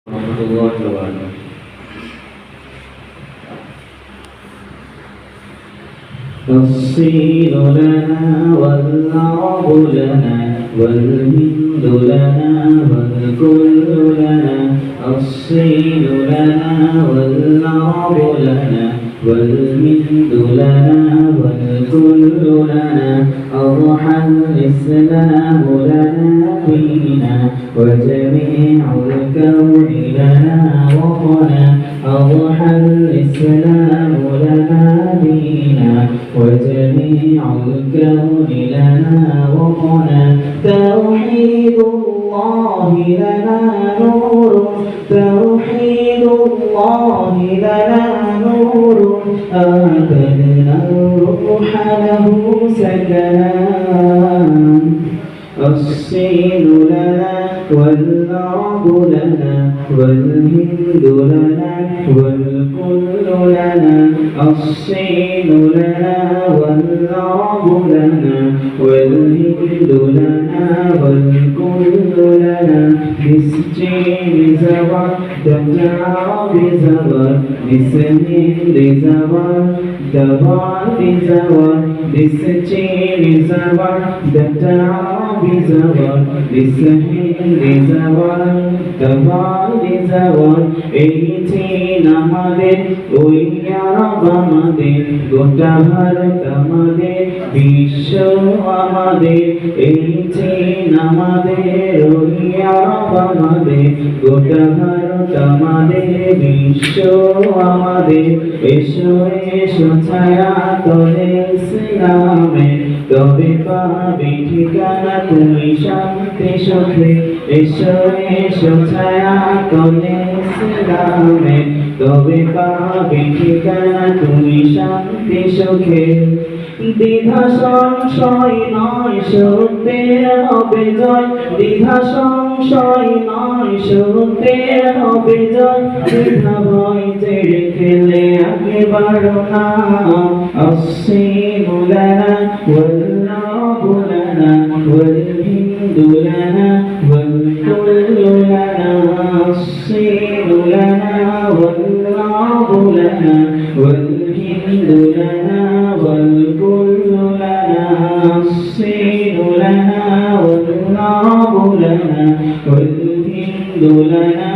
ورحمة الله وبركاته. الصين لنا والعرب لنا والهند لنا والكل لنا. الصين لنا والعرب لنا والهند لنا والكل لنا. أضحى الإسلام لنا دينا وجميع الكون لنا وطنا. أضحى الإسلام لنا دينا وجميع الكون لنا وطنا. توحيد الله لنا نور، توحيد الله لنا نور. آتنا الروح له سكنا. الصين لنا والعرب لنا والهند لنا والكل لنا. الصين لنا والعرب لنا والهند لنا والكل لنا. بالسين زوال دجال بزوال بسهند زوال دوال بزوال بالسين زوال دجال بزوال بسهند زوال دوال بزوال. এইদিন আমাদের ওই আরব আমাদের গোটা ভারত আমাদের বিশ্ব আমাদের। এইদিন আমাদের ওই আরব আমাদের গোটা ভারত আমাদের বিশ্ব আমাদের। এসো এসো ছায়া তলে ইসলামে তবে পাবি ঠিকানা তুমি শান্তি সুখে। এসো এসো ছায়া তলে ইসলামে তবে পাবি ঠিকানা তুমি শান্তি সুখে। দ্বিধা সংশয় নয় সত্যের হবে জয়, দ্বিধা সংশয় নয় সত্যের হবে জয়। দ্বিধা ভয় ছেড়ে ফেলে আগে বাড়ো না। الصين لنا والعرب لنا والهند لنا والكل لنا. الصين لنا والعرب لنا والهند لنا والكل لنا. الصين لنا والعرب لنا والهند لنا